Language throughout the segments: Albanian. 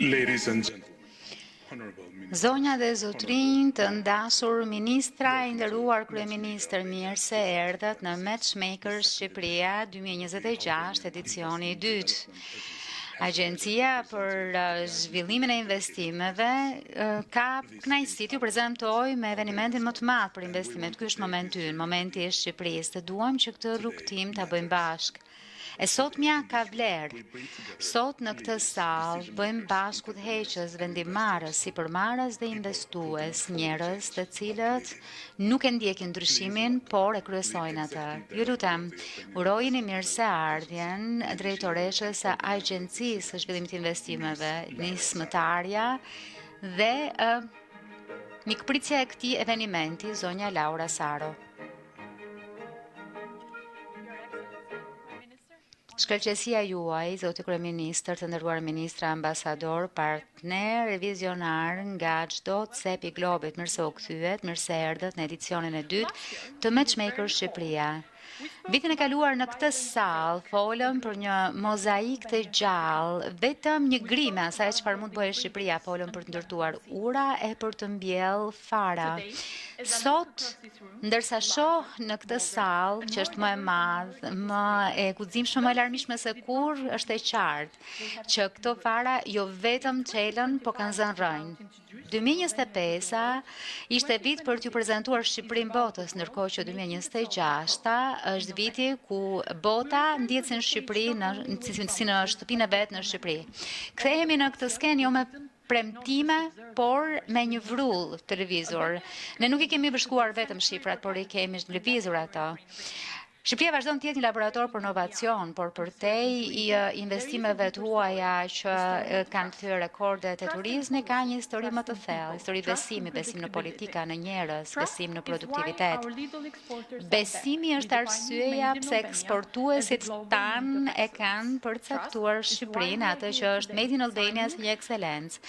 Ladies and gentlemen, honorable minister. Zonja dhe zotrinj, të ndashur ministra, i nderuar kryeministër, mirë se erdhët në Matchmakers Shqipëria 2026 edicioni i dytë. Agjencia për zhvillimin e investimeve ka kënaqësi t'ju prezantoj me evenimentin më të madh për investimet. Ky është momenti ynë, momenti i Shqipërisë. Të duam që këtë rrugtim ta bëjmë bashkë. E sotmja ka vlerë. Sot në këtë sallë bëjmë bashku udhëheqës, vendimmarrës, sipërmarrës dhe investues, njerëz të cilët nuk e ndjekin ndryshimin, por e kryesojnë atë. Ju lutem, urojini mirëseardhjen drejtoreshës së Agjencisë së Zhvillimit të Investimeve, nismëtarja dhe mikpritja e këtij eventi, zonja Laura Saro. Shkëlqësia juaj, zoti kryeministër, të nderuar ministra, ambasador, partner, revizionar nga çdo cep i globit, mirë se u kthyet, mirë se erdhët në edicionin e dytë të Matchmakers Shqipëria. Vitin e kaluar në këtë sallë folëm për një mozaik të gjallë, vetëm një grime asaj çfarë mund të bëjë Shqipëria, folëm për të ndërtuar ura e për të mbjellë fara. Sot, ndërsa shoh në këtë sallë, që është më e madh, më e guximshme, më e larmishme se kur, është e qartë që këto fara jo vetëm çelën, po kanë zënë rrënjë. 2025 ishte vit për t'ju prezantuar Shqipërinë botës, ndërkohë që 2026 është viti ku bota ndjet si në Shqipëri, si në shtëpinë e vet në Shqipëri. Kthehemi në këtë skenë jo me premtime, por me një vrull të lëvizur. Ne nuk i kemi bashkuar vetëm shifrat, por i kemi lëvizur ato. Shqipëria vazhdon të jetë një laborator për inovacion, por përtej i investimeve të huaja që kanë thyer rekordet e turizmit, ka një histori më të thellë, histori besimi, besim në politika, në njerëz, besim në produktivitet. Besimi është arsyeja pse eksportuesit tan e kanë përcaktuar Shqipërinë atë që është Made in Albania si një ekselencë.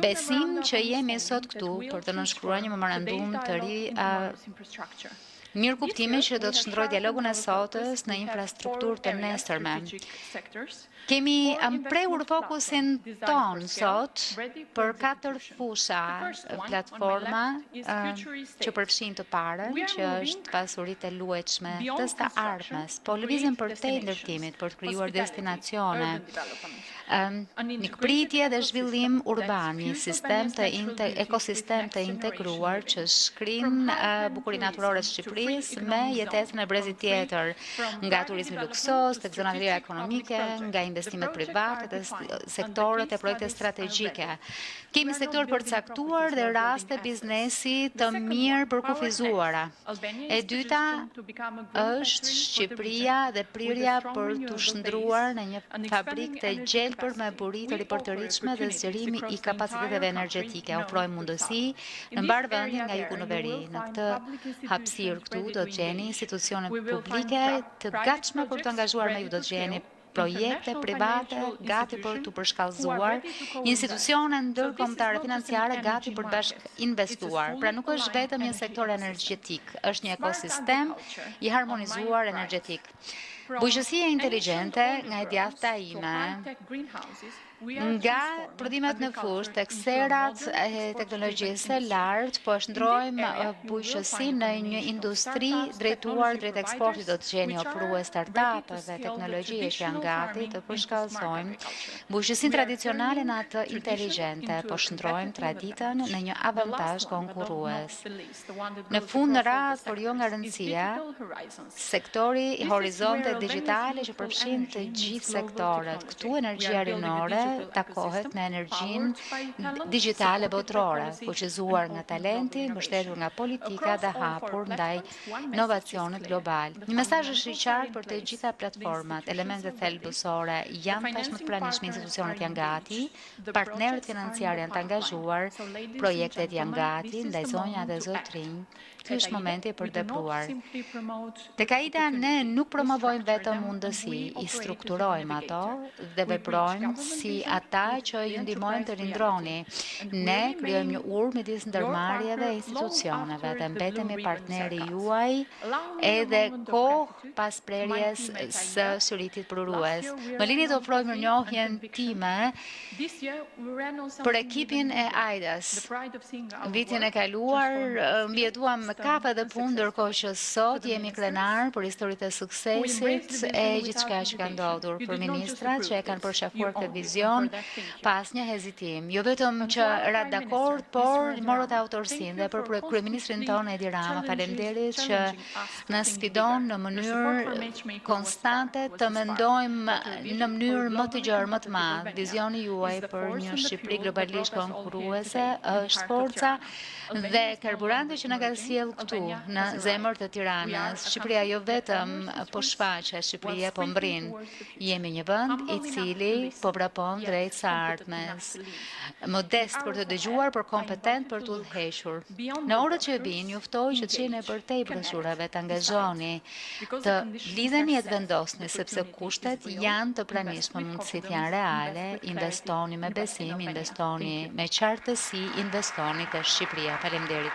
Besim që jemi sot këtu për të nënshkruar një memorandum të ri mirë kuptimi që do të shndroj dialogun e sotës në infrastrukturë të nesërme. Kemi mprehur fokusin ton sot për 4 fusha platforma që përfshin të parën, që është pasuritë e luajtshme të së ardhmes, po lëvizim përtej ndërtimit për të krijuar destinacione, mikpritje dhe zhvillim urban, një sistem të ekosistem të integruar që shkrin bukurinë natyrore të Shqipërisë me jetesën e brezit tjetër, nga turizmi luksos, tek zonat e lira ekonomike, nga investimet private dhe sektorët e projekte strategjike. Kemi sektor përcaktuar dhe raste biznesi të mirë përkufizuara. E dyta është Shqipëria dhe prirja për të shndruar në një fabrikë të gjelbër me buri të ripërtëritshme dhe zgjerimi i kapaciteteve energjetike. Ofrojmë mundësi në mbar vendin nga jugu në veri. Në këtë hapësirë këtu do të gjeni institucione publike të gatshme për të angazhuar me ju, do të gjeni projekte private gati për të përshkallëzuar, institucione ndërkombëtare financiare gati për të bashkë investuar. Pra nuk është vetëm një sektor energjetik, është një ekosistem i harmonizuar energjetik. Bujqësia inteligjente nga e djathta ime, nga prodhimet në fushë tek serat e teknologjisë së lartë, po shndrojmë bujqësinë në një industri drejtuar drejt eksportit. Do të gjeni ofrues startupeve dhe teknologjie që janë gati të përshkallësojnë bujqësinë tradicionale në atë inteligjente, po shndrojmë traditën në një avantazh konkurrues. Në fund në radhë, por jo nga rëndësia, sektori i horizontet digjitale që përfshin të gjithë sektorët. Këtu energjia rinore takohet me energjinë digjitale botërore, fuqizuar nga talenti, mbështetur nga politika dhe hapur ndaj inovacionit global. Një mesazh është i qartë për të gjitha platformat, elementet thelbësore janë tashmë të pranishme, institucionet janë gati, partnerët financiarë janë të angazhuar, projektet janë gati, ndaj zonja dhe zotrinj. Ky është momenti për të vepruar. Tek AIDA ne nuk promovojmë krijojnë vetëm mundësi, i strukturojmë ato dhe veprojmë si ata që ju ndihmojnë të rindroni. Ne krijojmë një urë midis ndërmarrjeve e institucioneve dhe mbetemi partneri juaj edhe kohë pas prerjes së syritit përurues. Më lini të ofroj mirënjohjen time për ekipin e AIDAS. Vitin e kaluar mbijetuam me kafe dhe punë, ndërkohë që sot jemi krenar për historitë e suksesit e gjithçka që ka ndodhur, për ministrat që e kanë përshafruar këtë vizion pas një hezitim. Jo vetëm që rat dakord, por morët autorsinë dhe për kryeministrin tonë Edi Rama, faleminderit që na sfidon në mënyrë konstante të mendojmë në mënyrë më të gjerë, më të madhe. Vizioni juaj për një Shqipëri globalisht konkurruese është forca dhe karburanti që na ka sjellë këtu në zemër të Tiranës. Shqipëria jo vetëm po shfaqet, Shqipëria po mbrin. Jemi një vend i cili po vrapon drejt së ardhmes. Modest për të dëgjuar, por kompetent për të udhëhequr. Në orët që vijnë, ju ftoj që të qeni përtej broshurave, të angazhoni, të lidheni e të vendosni, sepse kushtet janë të pranishme, mundësit janë reale, investoni me besim, investoni me qartësi, investoni të Shqipëria. Faleminderit.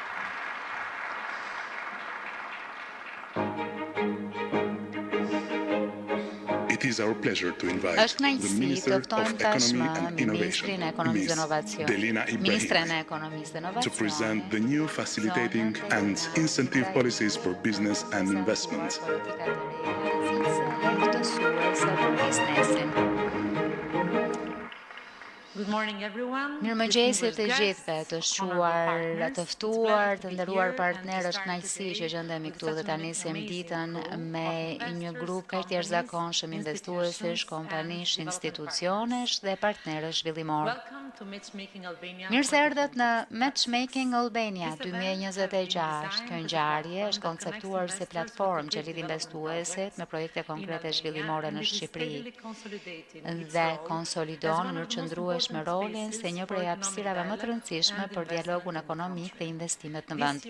It is our pleasure to invite Është the kënaqësi Minister të of ftojmë Economy tashmë and Ministrin e Innovation, Ekonomisë dhe Ms. Inovacion, Delina Ministren e Ibrahim, Ekonomisë dhe to Inovacion, present the new facilitating and incentive policies for business and investment. Good morning, everyone. Mirëmëngjesit të gjithëve, të shquar, të ftuar, të nderuar partnerë, është kënaqësi që gjendemi këtu dhe ta nisim ditën me një grup kaq të jashtëzakonshëm investuesish, kompanish, institucionesh dhe partnerësh zhvillimor. Mirë se erdhët në Matchmaking Albania 2026. Kjo ngjarje është konceptuar si platformë që lidh investuesit me projekte konkrete zhvillimore në Shqipëri dhe konsolidon në qëndruesh me rolin se një prej hapësirave më të rëndësishme për dialogun ekonomik dhe investimet në vend.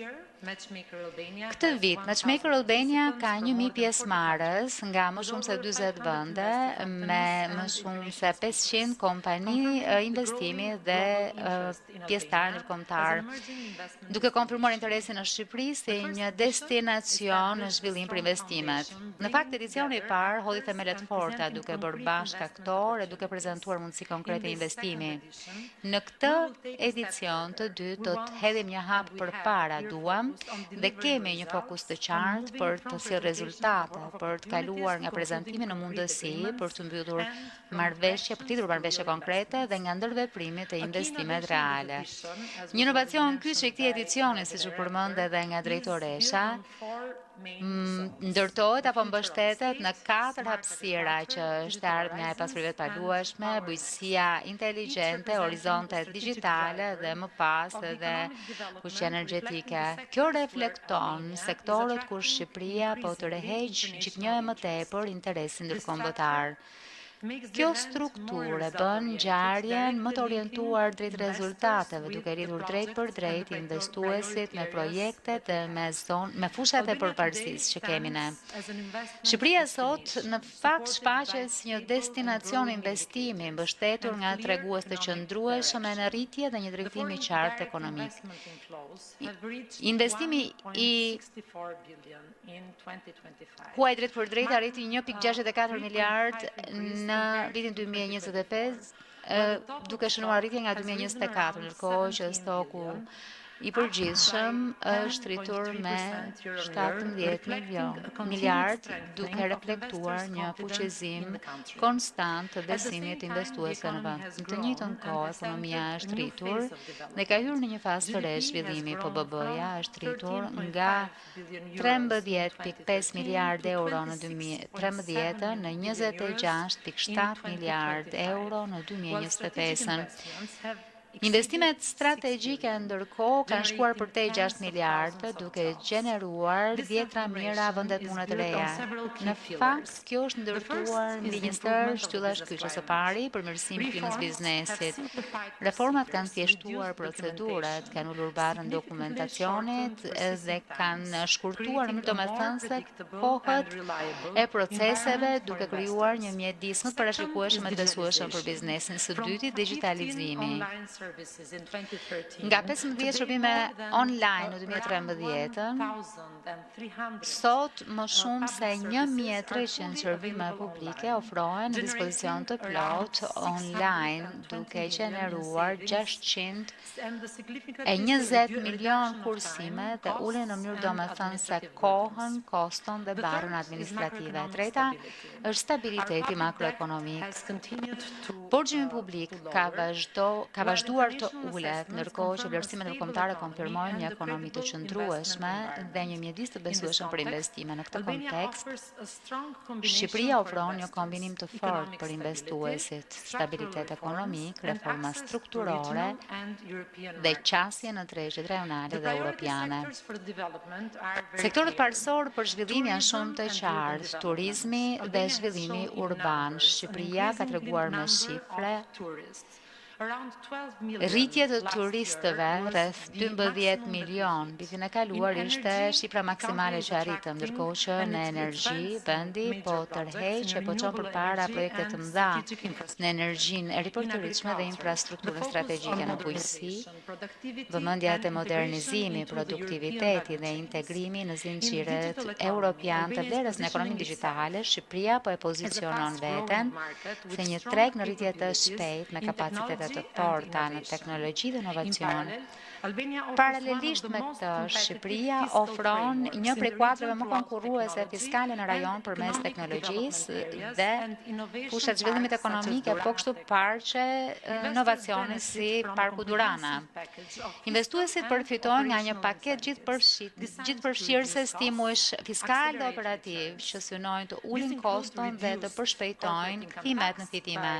Këtë vit, Matchmaker Albania ka 1000 pjesëmarrës nga më shumë se 40 vende me më shumë se 500 kompani investimi dhe pjesëtar ndërkombëtar, duke konfirmuar interesin në Shqipëri si një destinacion në zhvillim për investimet. Në fakt, edicioni i parë hodhi themelet forta duke bërë bashkë aktorë e duke prezantuar mundësi konkrete investimi. Në këtë edicion të dytë do të hedhim një hap përpara, duam dhe kemi një fokus të qartë për të sjellë rezultate, për të kaluar nga prezantimi në mundësi, për të mbyllur marrëveshje, për të lidhur marrëveshje konkrete dhe nga ndërveprimet e investimet reale. Një inovacion ky që këtij edicioni, siç u përmend edhe nga drejtoresha, ndërtohet apo mbështetet në 4 hapësira që është ardhmja e pasurive të paluashme, bujqësia inteligjente, horizontet digjitale dhe më pas edhe fuqia energjetike. Kjo reflekton sektorët kur Shqipëria po të reheq gjithnjë e më tepër interesin ndërkombëtar. Kjo strukturë bën ngjarjen më të orientuar drejt rezultateve, duke lidhur drejt për drejt investuesit me projektet dhe me fushat e përparësisë që kemi ne. Shqipëria sot në fakt shfaqet si një destinacion investimi mbështetur nga tregues të qëndrueshëm në rritje dhe një drejtim i qartë ekonomik. Investimi i huaj drejt për drejt arriti 1.64 miliard në vitin 2025, duke shënuar rritje nga 2024, ndërkohë që stoku i përgjithshëm është rritur me 17 miliard, duke reflektuar një fuqizim konstant të besimit të investuesve në vend. Në të njëjtën kohë, ekonomia është rritur dhe ka hyrë në një fazë të re zhvillimi, po BB-ja është rritur nga 13.5 miliard euro në 2013 në 26.7 miliard euro në 2025. Investimet strategjike ndërkohë kanë shkuar përtej 6 miliardë, duke gjeneruar 10 mijëra vende pune të reja. Në fakt, kjo është ndërtuar mbi një stër shtyllash kyçe. Së pari, përmirësimi i klimës biznesit. Reformat kanë thjeshtuar procedurat, kanë ulur barrën dokumentacionit dhe kanë shkurtuar në domethënëse kohët e proceseve, duke krijuar një mjedis më të parashikueshëm dhe të besueshëm për biznesin. Së dyti, digitalizimi. Nga 15 shërbime online në 2013, sot më shumë se 1300 shërbime publike ofrohen në dispozicion të plot online, duke gjeneruar 620 milion kursime dhe ulin në mënyrë domethënëse kohën, koston dhe barrën administrative. Treta është stabiliteti makroekonomik. Borxhimi publik ka vazhduar të ulet, ndërkohë që vlerësimet ndërkombëtare konfirmojnë një ekonomi të qëndrueshme dhe një mjedis të besueshëm për investime. Në këtë kontekst, Shqipëria ofron një kombinim të fortë për investuesit: stabilitet ekonomik, reforma strukturore dhe qasje në tregjet rajonale dhe europiane. Sektorët parësor për zhvillim janë shumë të qartë: turizmi dhe zhvillimi urban. Shqipëria ka treguar me shifre rritje të turistëve rreth 12 milion. Vitin e kaluar ishte shifra maksimale që arritëm, ndërkohë që në energji vendi po tërheq e po çon përpara projekte të mëdha në energjinë e ripërtëritshme dhe infrastrukturën strategjike në bujqësi. Vëmendjet e modernizimi, produktiviteti dhe integrimi në zinxhiret europian të vlerës në ekonominë digjitale, Shqipëria po e pozicionon veten si një treg në rritje të shpejtë me kapacitete të forta në teknologji dhe inovacion. Paralelisht me këtë, Shqipëria ofron një prej kuadreve më konkurruese fiskale në rajon përmes teknologjisë dhe fushat zhvillimit ekonomike, po kështu parqe inovacioni si Parku Durana. Investuesit përfitojnë nga një paket gjithëpërfshirëse stimush fiskal dhe operativ që synojnë të ulin koston dhe të përshpejtojnë kthimet në fitime.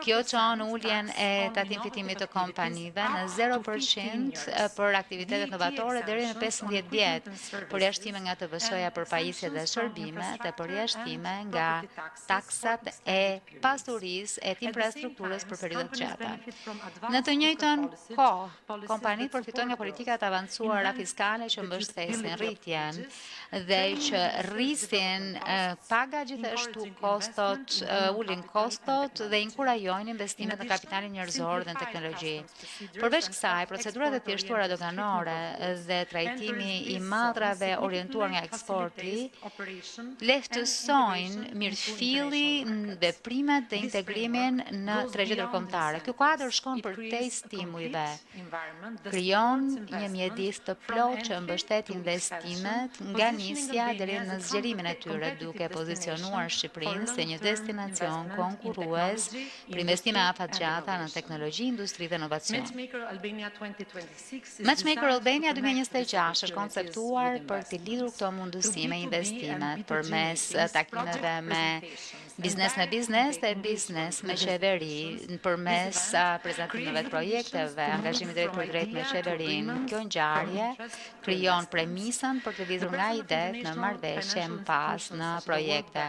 Kjo çon uljen e tatim fitimit të kompanive në 0% për aktivitetet novatore deri në 15 vjet, përjashtime nga TVSH-ja për pajisje dhe shërbime dhe përjashtime nga taksat e pasurisë e të infrastrukturës për periudhë të gjata. Në të njëjtën kohë, kompanitë përfitojnë nga politikat avancuara fiskale që mbështesin rritjen dhe që rrisin paga, gjithashtu kostot, ulin kostot dhe inkurajojnë investimet në kapitalin njerëzor dhe në teknologji. Përveç kësaj, procedurat e thjeshtuara doganore dhe trajtimi i madrave orientuar nga eksporti lehtësojnë mirëfilli, veprimet dhe integrimin në tregjet ndërkombëtare. Ky kuadër shkon përtej stimujve. Krijon një mjedis të plotë që mbështet investimet nga nisja deri në zgjerimin e tyre, duke pozicionuar Shqipërinë si një destinacion konkurrues për investime afatgjata në teknologji, industri dhe inovacion. Matchmaker Albania 2026 është konceptuar për të lidhur këto mundësi me investimet përmes takimeve me biznes dhe biznes me qeveri, përmes prezantimeve të projekteve, angazhimit drejt për drejt me qeverinë. Kjo ngjarje krijon premisën për të lidhur nga idet në marrëveshje më pas në projekte.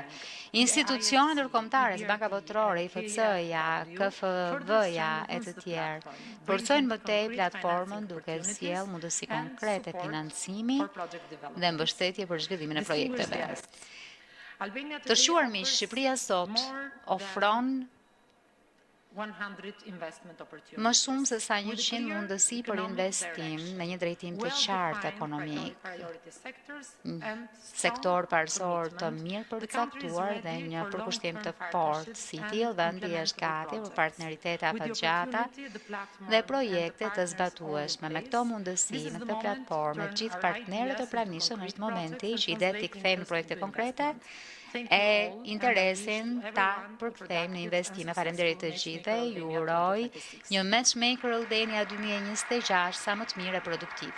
Institucionet ndërkombëtare si Banka Botërore, IFC-ja, KFV-ja e të tjerë forcojnë më tej platformën duke sjellë mundësi konkrete financimi dhe mbështetje për zhvillimin e projekteve. Të shquar miq, Shqipëria sot ofron më shumë se sa 100 mundësi për investim në një drejtim të qartë ekonomik, sektor parësor të mirë përcaktuar dhe një përkushtim të fortë. Si tillë, vendi është gati për partneritete afatgjata dhe projekte të zbatueshme. Me këto mundësi, me këtë platformë, gjithë partnerët e pranishëm është momenti që idet t'i kthejmë në projekte konkrete e interesin ta përkthejmë në investime. Faleminderit të gjithëve, ju uroj një Matchmaker Albania 2026 sa më të mirë e produktiv.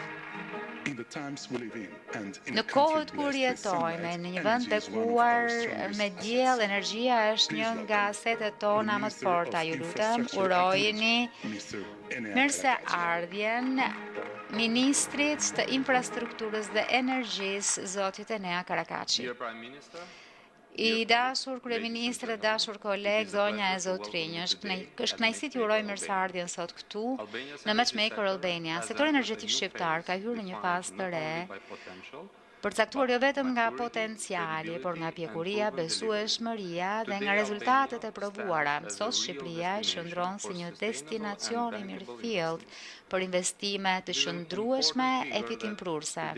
In the times we live in and in Në a country kohët kur blessed with jetojme, sunlight, në një vend energy is one of bekuar our strongest me assets. diell, energjia është një Please nga welcome asetet tona më të Minister forta. of Ju lutem, Infrastructure and urojini Energy, Mr. Enea mirëse Karakaci. ardhjen Ministrit të Infrastrukturës dhe Energjisë, Zotit Enea Karakaci. Dear Prime Minister, I dashur kryeministër dhe dashur kolegë, zonja e zotrinj, është kënaqësi t'ju uroj mirëseardhjen sot këtu në Matchmaker Albania. Sektori energjetik shqiptar ka hyrë në një fazë të re, përcaktuar jo vetëm nga potenciali, por nga pjekuria, besueshmëria dhe nga rezultatet e provuara. Sot Shqipëria qëndron si një destinacion i mirëfillt për investime të qëndrueshme e fitimprurse.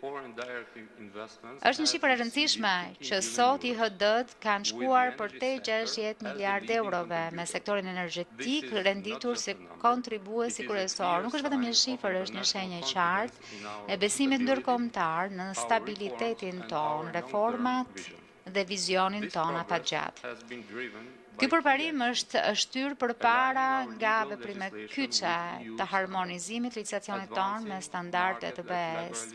Është një shifër e rëndësishme që sot IHD-t kanë shkuar përtej 60 miliardë eurove me sektorin energjetik renditur si kontribues kryesor. Nuk është vetëm një shifër, është një shenjë e qartë e besimit ndërkombëtar në stabilitetin ton, reformat dhe vizionin ton afatgjatë. Ky përparim është shtyrë përpara nga veprime kyçe të harmonizimit legislacionit ton me standardet të BE-s,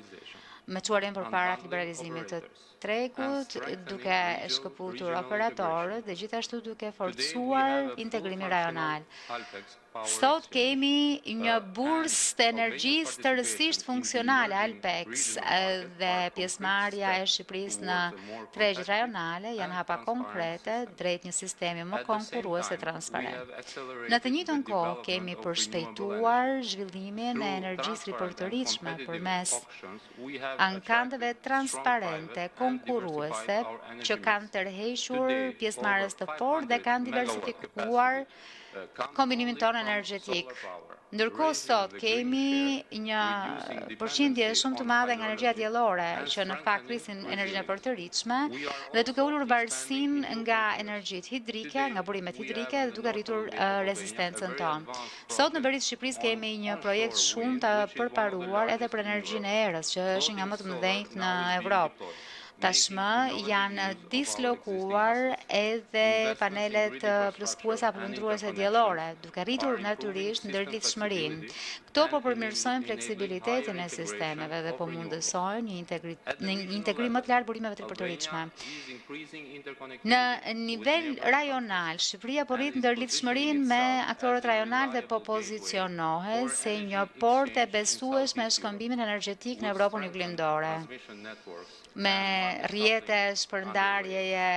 me çuarjen përpara të liberalizimit të tregut, duke shkëputur operatorët dhe gjithashtu duke forcuar integrimin rajonal. Sot kemi një bursë të energjisë tërësisht funksionale Alpex dhe pjesëmarrja e Shqipërisë në tregjet rajonale janë hapa konkrete drejt një sistemi më konkurrues e transparent. Në të njëjtën kohë kemi përshpejtuar zhvillimin e energjisë ripërtëritshme përmes ankandeve transparente konkurruese që kanë tërhequr pjesëmarrës të fortë dhe kanë diversifikuar kombinimin tonë energjetik. Ndërkohë sot kemi një përqindje shumë të madhe nga energjia diellore që në fakt rrisin energjinë e përtëritshme dhe duke ulur varësinë nga energjitë hidrike, nga burimet hidrike dhe duke rritur rezistencën tonë. Sot në veri të Shqipërisë kemi një projekt shumë të përparuar edhe për energjinë e erës, që është nga më të mëdhenjt në Evropë. Tashmë janë dislokuar edhe panelet plotësuese apo lundruese diellore, duke rritur natyrisht ndërlidhshmërinë. Këto po përmirësojnë fleksibilitetin e sistemeve dhe po mundësojnë një integrim më të lartë burimeve të ripërtëritshme. Në nivel rajonal, Shqipëria po rrit ndërlidhshmërinë me aktorët rajonal dhe po pozicionohet si një portë e besueshme e shkëmbimit energjetik në Evropën jugëlindore. Me rrjete shpërndarjeje,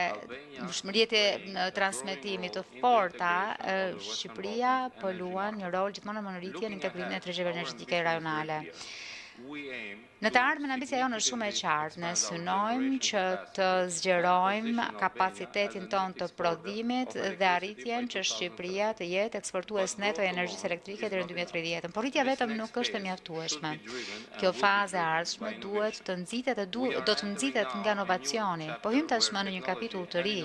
rrjete transmetimi të forta, Shqipëria po luan një rol gjithmonë në rritjen e integrimit të tregjeve energjetike rajonale. Në të ardhmen ambicia jonë është shumë e qartë. Ne synojmë që të zgjerojmë kapacitetin ton të prodhimit dhe arritjen që Shqipëria të jetë eksportues neto e energjisë elektrike deri në 2030. Por rritja vetëm nuk është e mjaftueshme. Kjo fazë e ardhshme duhet të nxitet dhe do të nxitet nga inovacioni. Po hym tashmë në një kapitull të ri,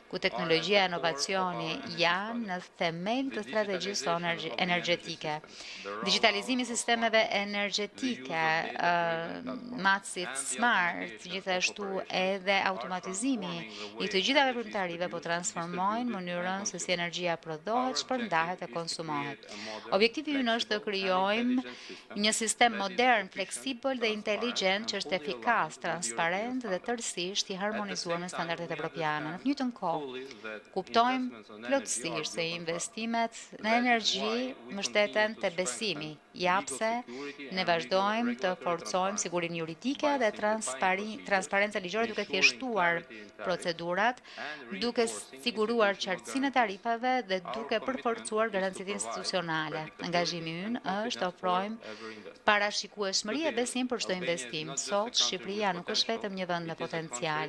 ku teknologjia e inovacioni janë në themel të strategjisë tonë energjetike. Digitalizimi i sistemeve energjetike, matësit smart, gjithashtu edhe automatizimi i të gjitha veprimtarive po transformojnë mënyrën se si energjia prodhohet, shpërndahet e konsumohet. Objektivi ynë është të krijojmë një sistem modern, fleksibël dhe inteligjent që është efikas, transparent dhe tërësisht i harmonizuar me standardet evropiane. Në të njëjtën kohë, kuptojmë plotësisht se investimet në energji mbështeten te besimi, japse ne vazhdojmë të forcojmë sigurinë juridike dhe transparencën ligjore duke thjeshtuar procedurat, duke siguruar qartësinë e tarifave dhe duke përforcuar garancitë institucionale. Angazhimi ynë është të ofrojmë parashikueshmëri e besim për çdo investim. Sot Shqipëria nuk është vetëm një vend me potencial,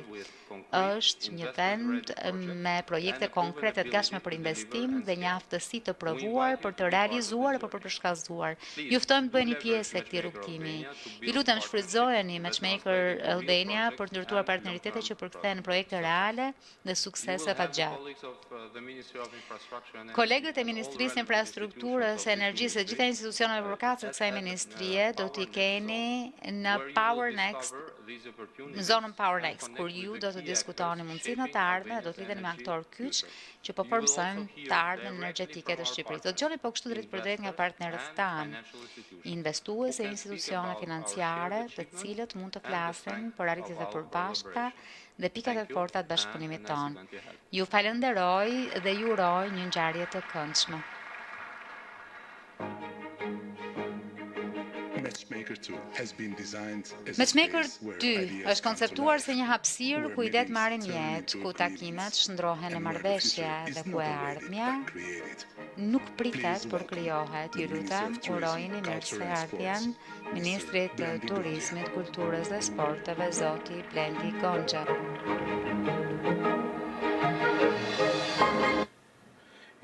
është një vend me projekte konkrete të gatshme për investim dhe një aftësi të provuar për të realizuar apo për të shkallëzuar. Ju ftojmë të bëheni pjesë e këtij rrugtimi. Ju lutem shfrytëzojeni Matchmaker Albania për të ndërtuar partneritete që përkthehen në projekte reale dhe suksese afatgjatë. Kolegët e Ministrisë së Infrastrukturës e Energjisë dhe gjitha institucioneve përkatëse të kësaj ministrie do t'i keni në Power Next në zonën Power Lakes, kur ju do të diskutoni mundësinë të ardhme, do të lidheni me aktor kyç që po përmësojmë të ardhmen energjetike të Shqipërisë. Do të dëgjoni po kështu drejt për drejt nga partnerët tanë, investuese e institucione financiare, të cilët mund të flasin për arritjet e përbashkëta dhe pikat e forta të bashkëpunimit tonë. Ju falenderoj dhe ju uroj një ngjarje të këndshme. Matchmaker 2 është konceptuar si një hapësirë ku idet marrin jetë, ku takimet shndrohen në marrëveshje dhe ku e ardhmja nuk pritet por krijohet. Ju lutem, urojini mirëseardhjen Ministrit të Turizmit, Kulturës dhe Sporteve, zoti Blendi Gonxha.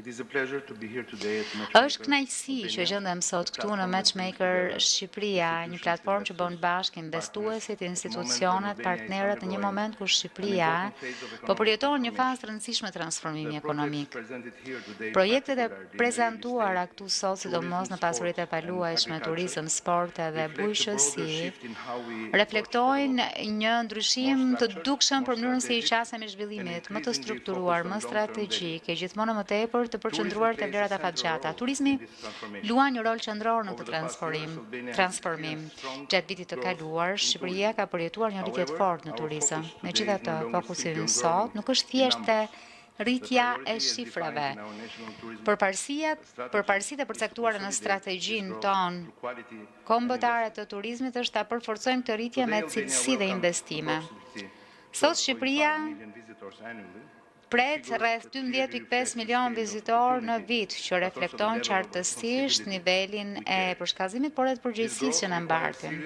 Është kënaqësi që gjendem sot këtu në Matchmaker Shqipëria, një platformë që bën bashkë investuesit, institucionet, partnerët në një moment kur Shqipëria po përjeton një fazë të rëndësishme transformimi ekonomik. Projektet e prezantuara këtu sot, sidomos në pasuritë e paluajshme, turizëm, sporte dhe bujqësi, reflektojnë një ndryshim të dukshëm për mënyrën se i qasemi zhvillimit më të strukturuar, më strategjik, e gjithmonë më tepër të përqendruar te vlerat afatgjata. Turizmi luan një rol qendror në këtë transformim. Gjatë vitit të kaluar, Shqipëria ka përjetuar një rritje të fortë në turizëm. Megjithatë, fokusi ynë sot nuk është thjesht rritja e shifrave. Përparësitë e përcaktuara në strategjinë tonë kombëtare të turizmit është ta përforcojmë këtë rritje me cilësi dhe investime. Sot Shqipëria pret rreth 12.5 milion vizitor në vit, që reflekton qartësisht nivelin e përshkallëzimit, por edhe përgjegjësisë që ne mbartim.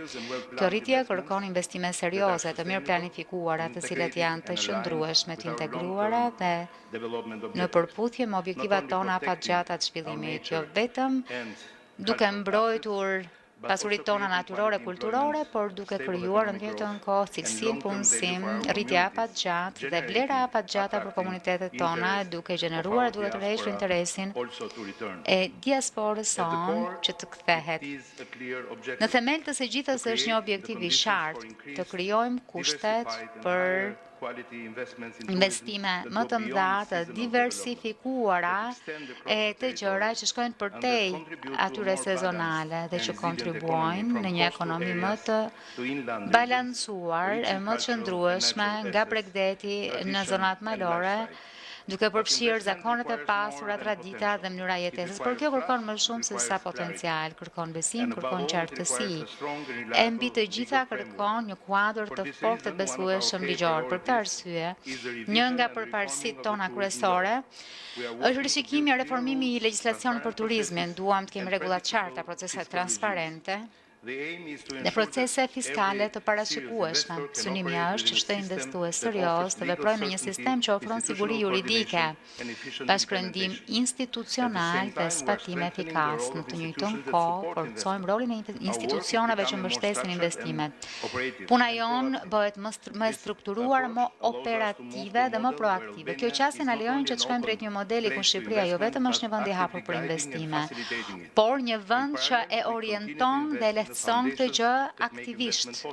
Kjo rritje kërkon investime serioze, të mirë planifikuara, të cilat janë të qëndrueshme, të integruara dhe në përputhje me objektivat tona afatgjata të zhvillimit, jo vetëm duke mbrojtur pasuritë tona natyrore, kulturore, por duke krijuar në të njëjtën kohë cilësi, punësim, rritje afatgjatë dhe vlera afatgjata për komunitetet tona, duke gjeneruar duke të rreshur interesin e diasporës sonë që të kthehet. Në themel të së gjithës është një objektiv i qartë, të krijojmë kushtet për investime më të mëdha, të diversifikuara e të gjëra që shkojnë përtej atyre sezonale dhe që kontribuojnë në një ekonomi më të balancuar e më të qëndrueshme nga Bregdeti në zonat malore, duke përfshirë zakonet e pasura, tradita dhe mënyra jetesës. Por kjo kërkon më shumë se sa potencial, kërkon besim, kërkon qartësi. E mbi të gjitha kërkon një kuadër të fortë të besueshëm ligjor. Për këtë arsye, një nga përparësitë tona kryesore është rishikimi e reformimi i legjislacionit për turizmin. Duam të kemi rregulla të qarta, procese transparente dhe procese fiskale të parashikueshme. Synimi është që çdo investues serioz të veprojë në një sistem që ofron siguri juridike, bashkërendim institucional dhe zbatim efikas. Në të njëjtën kohë, forcojmë rolin e institucioneve që mbështesin investimet. Puna jonë bëhet më e strukturuar, më operative dhe më proaktive. Kjo qasje na lejon që të shkojmë drejt një modeli ku Shqipëria jo vetëm është një vend i hapur për investime, por një vend që e orienton dhe son këtë gjë aktivisht.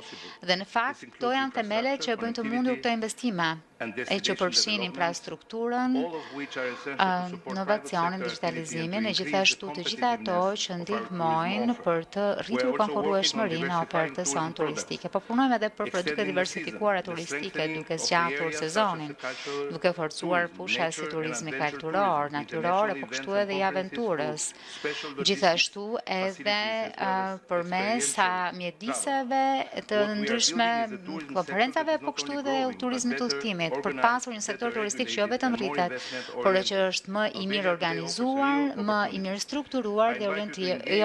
Dhe në fakt, këto janë themelet që bëjnë të mundur këto investime, e që përfshin infrastrukturën, inovacionin, digitalizimin, e gjithashtu të gjitha ato që ndihmojnë për të rritur konkurrueshmërinë e ofertës sonë turistike. Po punojmë edhe për produkte diversifikuara turistike, duke zgjatur sezonin, duke forcuar fusha si turizmi kulturor, natyror, po kështu edhe i aventurës. Gjithashtu edhe përmes mjediseve të ndryshme, konferencave, po kështu edhe turizmit udhëtimit, për të pasur një sektor turistik që jo vetëm rritet, por që është më i mirë organizuar, më i mirë strukturuar dhe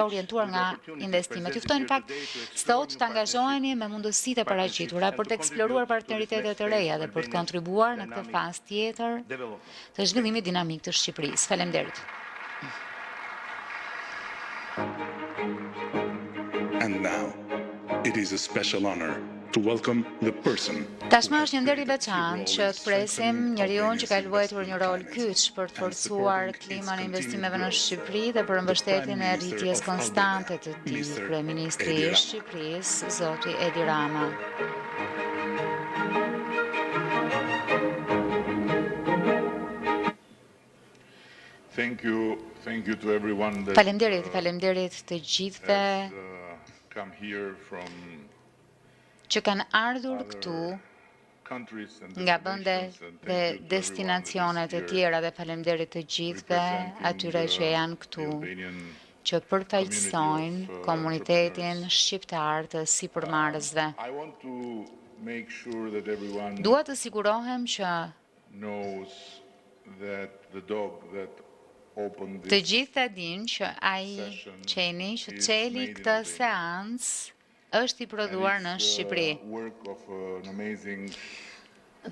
orientuar nga investimet. Ju ftoj në fakt sot të angazhoheni me mundësitë e paraqitura për të eksploruar partneritete të reja dhe për të kontribuar në këtë fazë tjetër të zhvillimit dinamik të Shqipërisë. Faleminderit. And now, it is a special honor to welcome the person. Tashmë është një nder i veçantë që të presim njeriu që ka luajtur një rol kyç për të forcuar klimën e investimeve në Shqipëri dhe për mbështetjen e rritjes konstante të tij, kryeministri i Shqipërisë, zoti Edi Rama. Thank you to everyone that Faleminderit të gjithëve has come here from që kanë ardhur këtu countries and nga vende destinations, and dhe thank you to destinacionet e everyone that is tjera dhe faleminderit të gjithëve atyre që janë këtu që përfaqësojnë komunitetin shqiptar të sipërmarrësve. I want to make sure that everyone Dua të sigurohem që knows that the dog that opened të this gjithë ta dinë që ai qeni që celi këtë seancë është i prodhuar në Shqipëri work of an amazing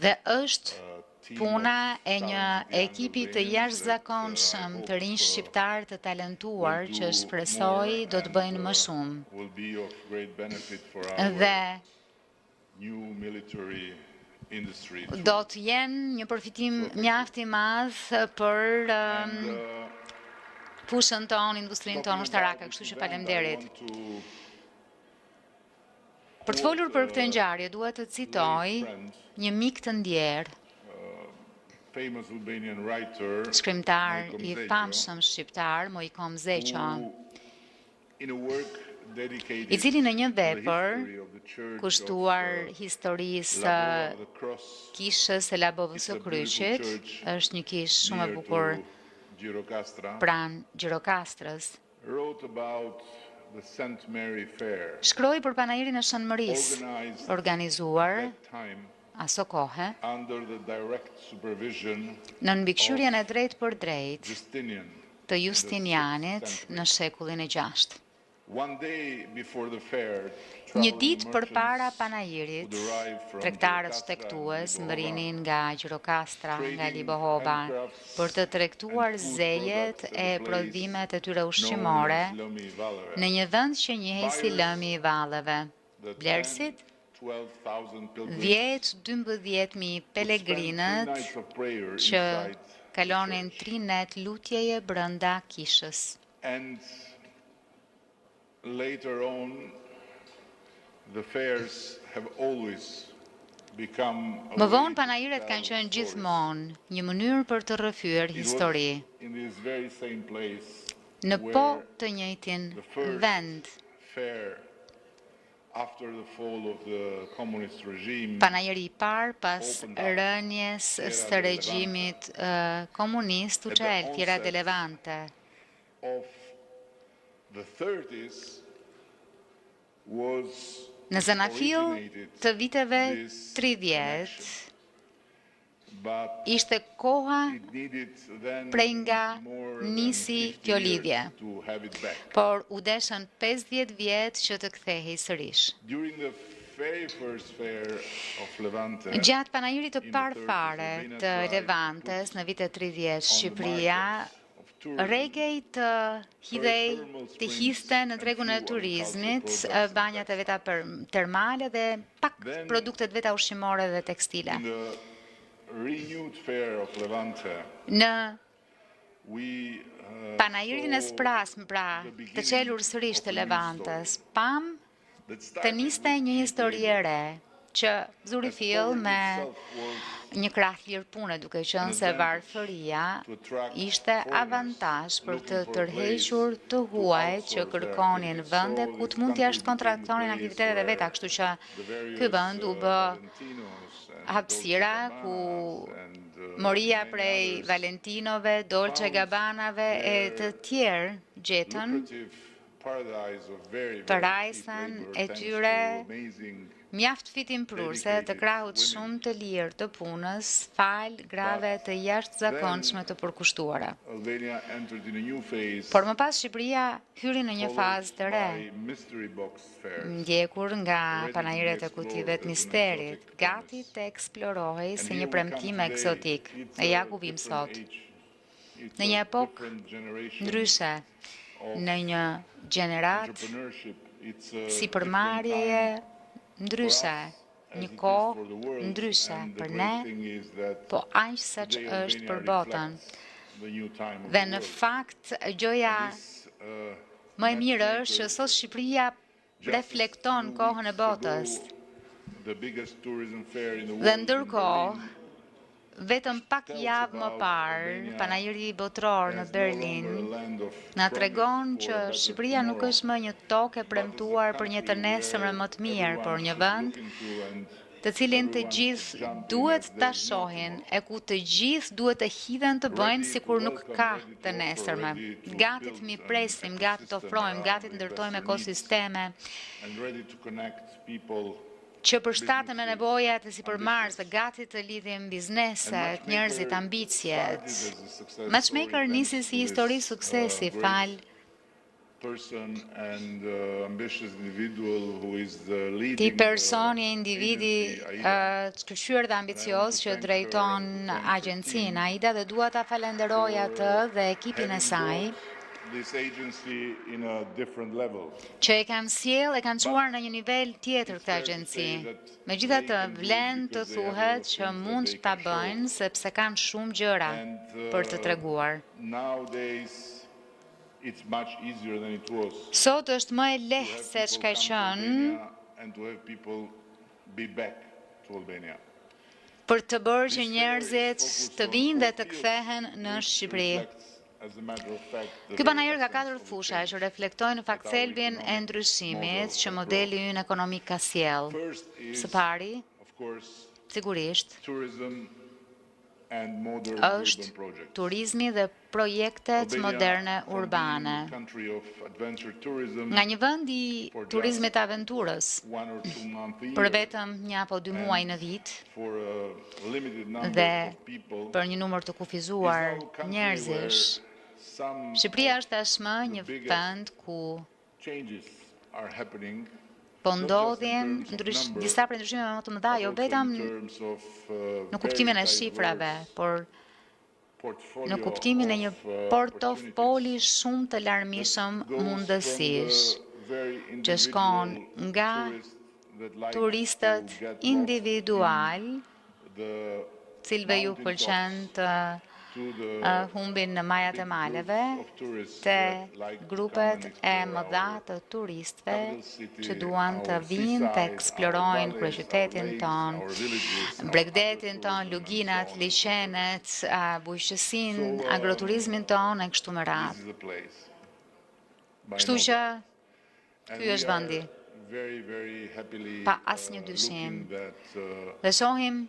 dhe është puna e një ekipi të jashtëzakonshëm të rinj shqiptar të talentuar që shpresoj do të bëjnë më shumë will be of great benefit for our dhe new military industry. do të jenë një përfitim mjaft i madh për fushën tonë, industrinë tonë ushtarake, kështu që faleminderit. Për të folur për këtë ngjarje, dua të citoj një mik të ndjer, Famous Albanian writer, shkrimtar Mojko i Mzeqo, famshëm shqiptar, Mojko Mzeqo, who, in a work dedicated i cili në një to the vepër history of the church kushtuar of, historisë Labova of the Cross, kishës së Labovës së Kryqit, është një kishë shumë e near bukur to Gjirokastra, pranë Gjirokastrës. wrote about the St. Mary Fair, Shkroi për panairin e Shënmërisë, organized organizuar at that time aso kohe under the direct supervision në mbikëqyrjen e drejtë për drejtë Justinian. të Justinianit në shekullin e 6. One day before the fair, Një traveling ditë përpara merchants panairit, would arrive from tregtarët Gjirokastra shtektues and mbrinin nga Gjirokastra, nga trading Libohova, handcrafts për të tregtuar and food zejet products at e the place prodhimet e tyre known ushqimore as Lëmi i Valleve. në një vend që njihej si Lëmi i Valleve. The Blerësit 10,000-12,000 pilgrims 10-12.000 pelegrinët spent 3 nights of prayer që inside kalonin the church. 3 net lutjeje brenda kishës. And later on, the fairs have always become a Më way vonë to panairet tell kanë qenë stories. gjithmonë një mënyrë për të rrëfyer It was histori in this very same place në where po të njëjtin the first vend. fair after the fall of the communist regime Panajeri i parë pas rënjes së regjimit komunist u çel Fiera de Levante. of the 30s was Në zanafill të viteve 30 but ishte koha it needed then prej nga more than nisi 50 kjo years lidhje. to have it back. Por u deshën 50 vjet që të kthehej sërish. During the very first fair of Levante, Gjatë panajirit të parë fare të Levantes në vitet 30, Shqipëria rregej të hidhej të histe në tregun e turizmit banjat e veta termale dhe pak produktet veta ushqimore dhe tekstile. in the renewed fair of Levante, Në we panajirin e sprasm, pra, të qelur sërish të Levantes, pam të niste një histori e re, që zuri fill me një krah lirpune, duke qenë se varfëria ishte avantazh për të tërhequr të huajt që kërkonin vende ku të mund të jashtë kontraktonin aktivitetet e veta, kështu që ky vend u bë hapësira ku moria prej Valentinove, Dolce Gabbanave e të tjerë gjetën parajsën e tyre mjaft fitimprurse të krahut shumë të lirë të punës, fal grave të jashtëzakonshme të përkushtuara. Albania entered in a new phase Por më pas Shqipëria hyri në një fazë të re, by mystery box fair. ndjekur nga panajiret e kutive të misterit, gati të eksplorohej si një premtim eksotik. E ja ku vim sot, në një epokë ndryshe, në një gjenerat si përmarrjeje ndryshe, një kohë ndryshe për ne, po aq sa që është për botën. Dhe në fakt, gjoja më e mirë është që sot Shqipëria reflekton kohën e botës. Dhe ndërkohë, vetëm pak javë më parë, panajiri botror në Berlin na tregon që Shqipëria nuk është më një tokë e premtuar për një të nesërmë më të mirë, por një vend të cilin të gjithë duhet ta shohin e ku të gjithë duhet të hidhen të bëjnë sikur nuk ka të nesërme. Gati të mi presim, gati të ofrojmë, gati të ndërtojmë ekosisteme që përshtaten me nevojat e sipërmarrësve, gati të lidhim bizneset, njerëzit, ambicjet. Matchmaker nisi si histori suksesi, ti personi, individi të shkëlqyer dhe ambicios që drejton agjencinë AIDA dhe dua ta falenderoj atë dhe ekipin e saj që e kanë çuar në një nivel tjetër këtë agjenci. Megjithatë, vlen të thuhet që mund ta bëjnë sepse kanë shumë gjëra për të treguar. Sot është më e lehtë se çka qenë për të bërë që njerëzit të vinë dhe të kthehen në Shqipëri. Ky panajër ka 4 fusha që reflektojnë në fakt thelbin e ndryshimit që modeli ynë ekonomik ka sjell. Së pari, sigurisht, është turizmi dhe projektet moderne urbane. Nga një vend i turizmit të aventurës, për vetëm 1 apo 2 muaj në vit, dhe për një numër të kufizuar njerëzish, Shqipëria është tashmë një vend ku po ndodhin disa prej ndryshimeve më të mëdha, jo vetëm në kuptimin e shifrave, por në kuptimin e një portofoli shumë të larmishëm mundësish, që shkon nga turistët individual, cilve ju pëlqen të humbin në majat e maleve, te grupet e mëdha të turistëve që duan të vinë të eksplorojnë kryeqytetin ton, bregdetin ton, luginat, liçenet, bujqësinë, agroturizmin ton e kështu me radhë. Kështu që ky është vendi, pa asnjë dyshim. Dhe shohim,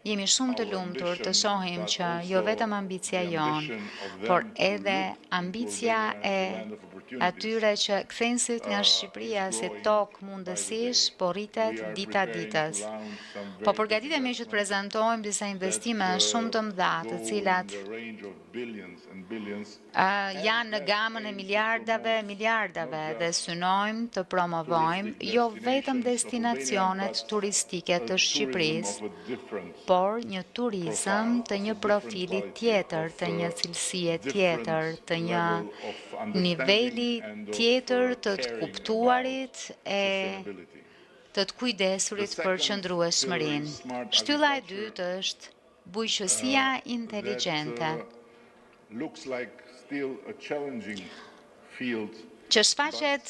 jemi shumë të lumtur të shohim që jo vetëm ambicia jonë, por edhe ambicia e atyre që kthejnë syt nga Shqipëria si tokë mundësish, po rritet dita ditës. Po përgatitemi që të prezantojmë disa investime shumë të mëdha, të cilat janë në gamën e miliardave dhe synojmë të promovojmë jo vetëm destinacionet turistike të Shqipërisë, por një turizëm të një profili tjetër, të një cilësie tjetër, të një niveli tjetër të të kuptuarit e të të kujdesurit për qëndrueshmërinë. Shtylla e dytë është bujqësia inteligjente, që shfaqet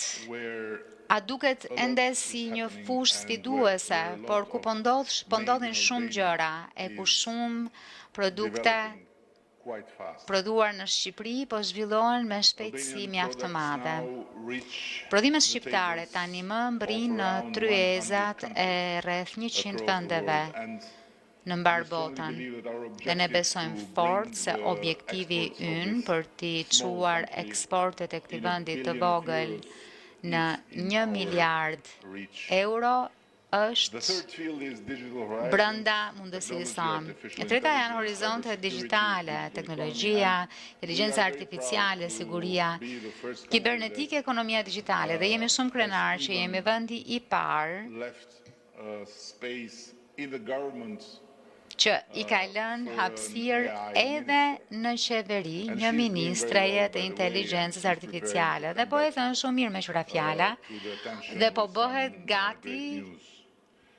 a duket ende si një fushë sfiduese, por ku po ndodhin shumë gjëra, e ku shumë produkte prodhuar në Shqipëri po zhvillohen me shpejtësi mjaft të madhe. Prodhimet shqiptare tani më mbrin në tryezat e rreth 100 vendeve në mbar botën. Dhe ne besojmë fort se objektivi ynë për t'i çuar eksportet e këtij vendi të vogël në 1 miliard euro është brenda mundësisë sonë. E treta janë horizontet digjitale, teknologjia, inteligjenca artificiale, siguria, kibernetike, ekonomia digjitale, dhe jemi shumë krenar që jemi vendi i parë që i ka lënë hapësirë edhe në qeveri një ministreje të inteligjencës artificiale, dhe po e thënë shumë mirë me qëra fjala, dhe po bëhet gati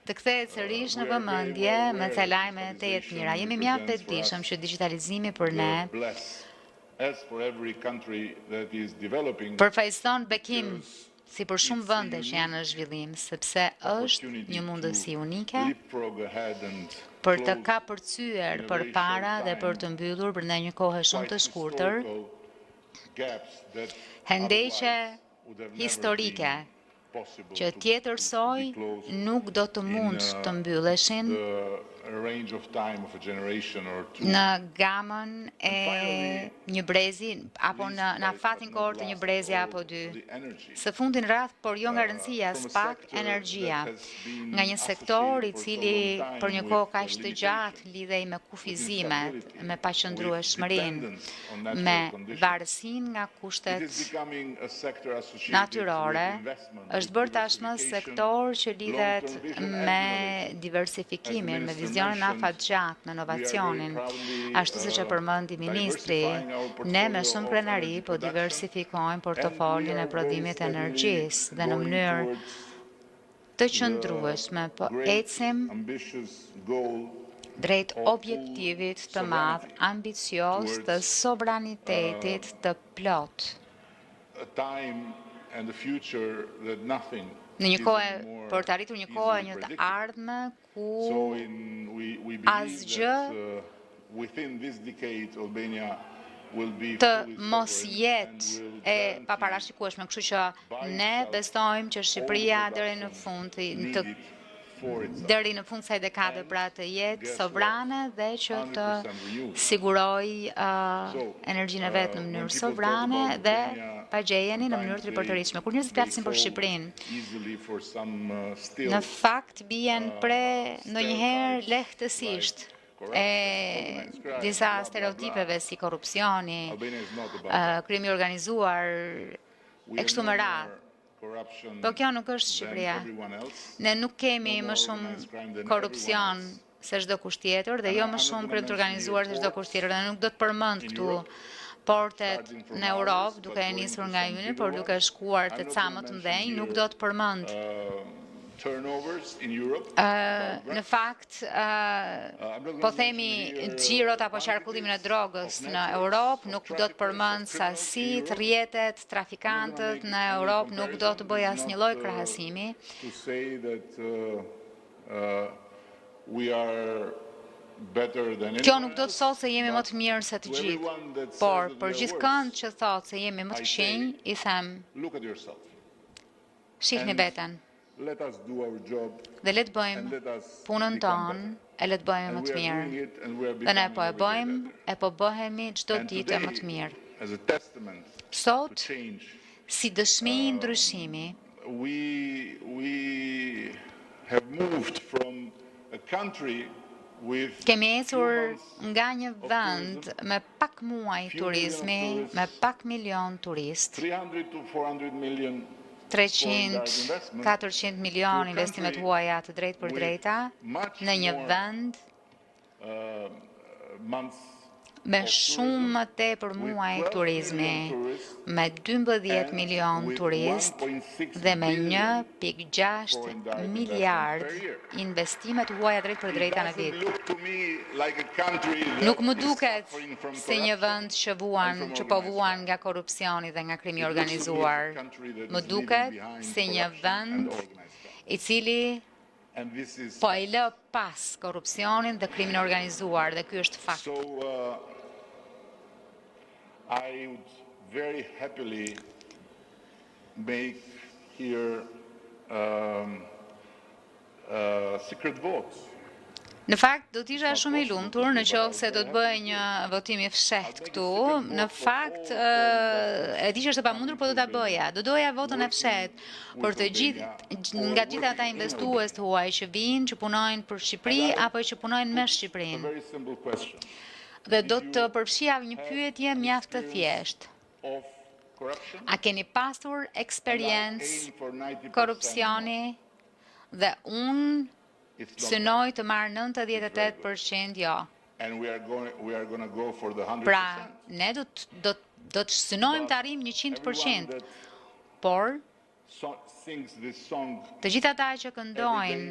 të kthehet sërish në vëmendje me ca lajme të jetë mira. Jemi mjaft vetëdijshëm që digitalizimi për ne përfaqëson bekim si për shumë vende që janë në zhvillim, sepse është një mundësi unike për të kapërcyer përpara dhe për të mbyllur brenda një kohe shumë të shkurtër hendeqe historike që tjetërsoj nuk do të mund të mbylleshin në gamën e një brezi apo në afatin kohor të një brezi apo dy. Së fundin radh, por jo nga rëndësia, s'pak energjia. Nga një sektor i cili për një kohë kaq të gjatë lidhej me kufizimet, me paqëndrueshmërinë, me varësinë nga kushtet natyrore, është bërë tashmë sektor që lidhet me diversifikimin, me vizionin afatgjatë në inovacionin. Ashtu siç e përmendi ministri, ne me shumë krenari po diversifikojmë portofolin e prodhimit të energjisë dhe në mënyrë të qëndrueshme po ecim drejt objektivit të madh, ambicioz të sovranitetit të plot. Në një kohë për të arritur një kohë një të ardhme ku asgjë të mos jetë e paparashikueshme, kështu që ne besojmë që Shqipëria deri në fund kësaj dekade pra të jetë sovrane dhe që të siguroj energjinë e vet në mënyrë sovrane dhe pagjejeni në mënyrë të ripërtëritshme. Kur njerëzit flasin për Shqipërinë, në fakt bien pre ndonjëherë lehtësisht e disa stereotipeve si korrupsioni, krimi organizuar, e kështu me radhë. Po kjo nuk është Shqipëria. Ne nuk kemi më shumë korrupsion se çdo kusht tjetër dhe jo më shumë krim të organizuar se çdo kusht tjetër. Dhe nuk do të përmend këtu portet në Europë, duke e nisur nga Yni, por duke shkuar te ca më të mëdhenj, nuk do të përmend në fakt, po themi xhirot apo qarkullimin e drogës në Europë, nuk do të përmend sasit, rrjetet, trafikantët në Europë, nuk do të bëj asnjë lloj krahasimi. Kjo nuk do të thotë se jemi më të mirë se të gjithë, por për gjithëkënd që thotë se jemi më të këqinj, i them, shihni veten. Dhe le të bëjmë punën tonë, e le të bëjmë më të mirë. Dhe ne po e bëjmë, e po bëhemi çdo ditë më të mirë. Sot, si dëshmi i ndryshimi, kemi ecur nga një vend me pak muaj turizmi, me pak milion turist, 300-400 milion investimet huaja të drejt për drejta, në një vend me shumë më tepër muaj turizmi, me 12 milion turist dhe me 1.6 miliard investimet huaja drejt për drejta në vit. Nuk më duket si një vend që po vuan nga korrupsioni dhe nga krimi organizuar. Më duket si një vend i cili po e lë pas korrupsionin dhe krimin organizuar, dhe ky është fakt. I would very happily make here secret votes. Në fakt, do t'isha shumë i lumtur në qoftë se do të bëj një votim i fshehtë këtu. Në fakt, e di që është e pamundur, po do ta bëja. Do doja votën e fshehtë për të gjithë nga gjithë ata investues të huaj që vinë, që punojnë për Shqipëri apo që punojnë me Shqipërinë. Dhe do të përfshija një pyetje mjaft të thjeshtë. A keni pasur eksperiencë korrupsioni? Dhe unë synoj të marrë 98% jo. Pra, ne do të synojmë të arrijmë 100%, por të gjithë ata që këndojnë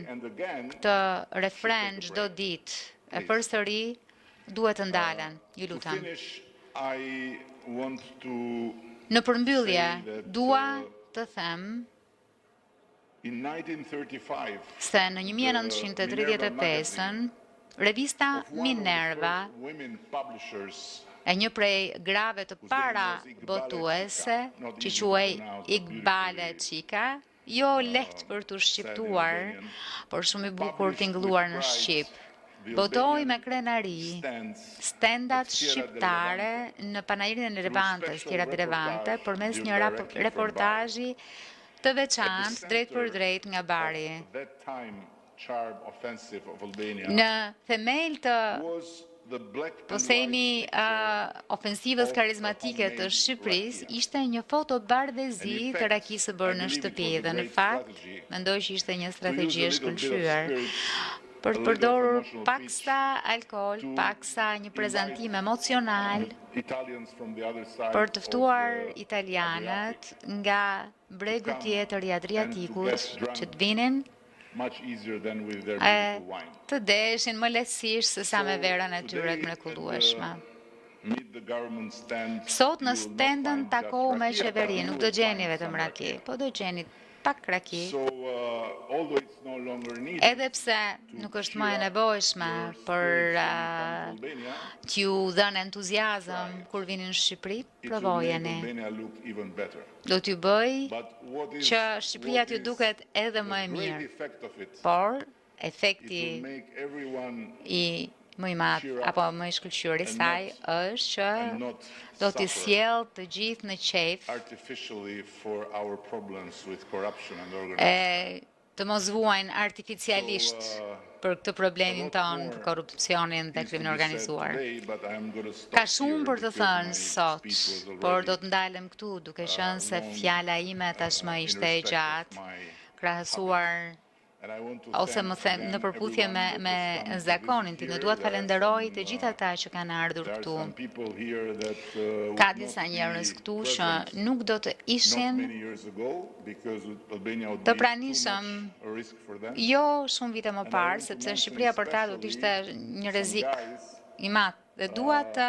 këtë refren çdo ditë e përsëri duhet të ndalen, ju lutem. Në përmbyllje, dua të them se në 1935 Revista of one of the Minerva first women publishers e një prej grave të para botuese, që quhej Iqbale Çika, jo lehtë për të shqiptuar, por shumë i bukur t'ingëlluar në Shqip. Botoi me krenari stendat shqiptare në panairin e Levantes, Tjera di Levante, përmes një reportazhi të veçantë drejt për drejt nga Bari. that time Charb offensive of Albania Në themel të was the black po and themi white ofensivës karizmatike të Shqipërisë, ishte një foto bardhëzi të rakisë së bërë në shtëpi dhe në fakt mendoj që ishte një strategji e shkëlqyer për të përdorur paksa alkool, paksa një prezantim emocional Italians from the other side për të of ftuar the italianët nga bregu tjetër i Adriatikut që të vinin much easier than with their e beautiful wine. të deshin më lehtësisht se sa me verën e tyre të mrekullueshme. Meet the government stand. Sot në you will not stendën find takohu just me rakia, qeveri, but nuk you do will gjeni find vetëm some raki, po do gjeni pak raki. So although it's no longer needed Edhe pse nuk është më e nevojshme për Albania, t'ju dhënë entuziazëm kur vini në Shqipëri, it will make provojeni. Albania look even better. Do t'ju bëj But what is që Shqipëria t'ju duket edhe më e the great mirë. effect of it? Por, It efekti will make everyone i më i madh apo më i shkëlqyer i saj është që and not do t'i suffer sjell të gjithë në qejf artificially for our problems with corruption and e organization. të mos vuajnë artificialisht për këtë problemin tonë të korrupsionin dhe krimin organizuar. Ka shumë për të thënë sot, por do të ndalem këtu duke qenë se fjala ime tashmë ishte e gjatë, krahasuar ose më them në përputhje me zakonin tim. Ne dua të falenderoj të gjithë ata që kanë ardhur këtu. Ka disa njerëz këtu që nuk do të ishin të pranishëm jo shumë vite më parë, sepse Shqipëria për ta do të ishte një rrezik i madh. Dhe dua të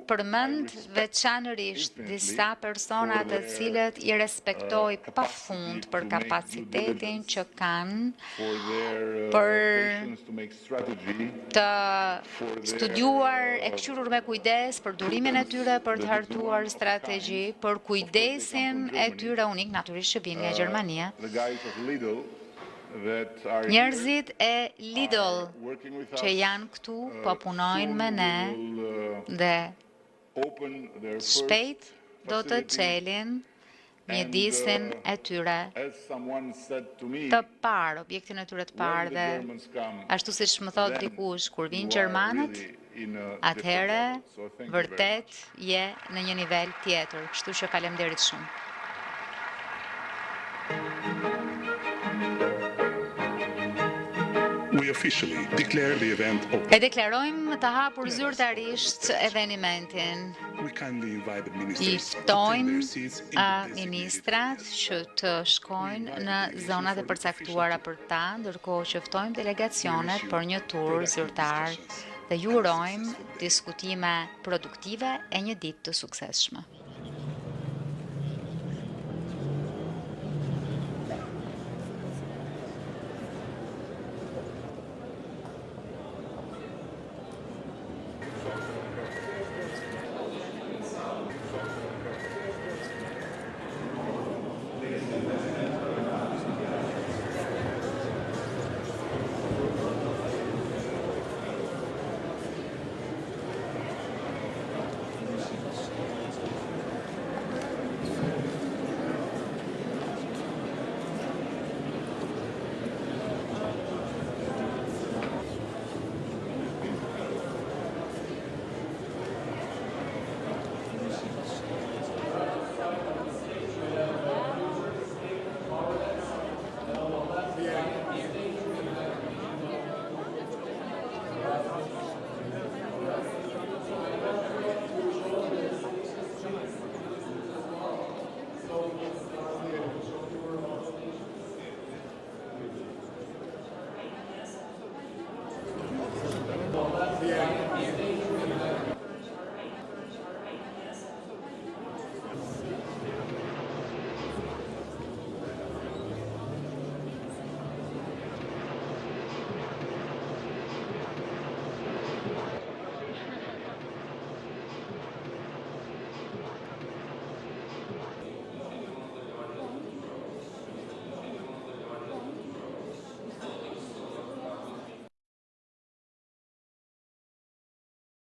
përmend veçanërisht disa persona të cilët i respektoj pafund për kapacitetin që kanë për të studiuar e këshurur me kujdes për durimin e tyre për të hartuar strategji, për kujdesin e tyre unik, natyrisht që vinë nga Gjermania. Njerëzit e Lidl që janë këtu po punojnë me ne dhe shpejt do të çelin mjedisin e tyre të parë, objektin e tyre të parë dhe ashtu siç më thot dikush, kur vinë gjermanët, atëherë vërtet je në një nivel tjetër. Kështu që faleminderit shumë. We officially declare the event open. E deklarojmë të hapur zyrtarisht evenimentin. We kindly invite the I ministers to take ftojmë their seats in the designated ministrat që të shkojnë në zonat e përcaktuara për ta, ndërkohë që ftojmë delegacionet për një tur zyrtar dhe ju urojmë diskutime produktive e një ditë të suksesshme.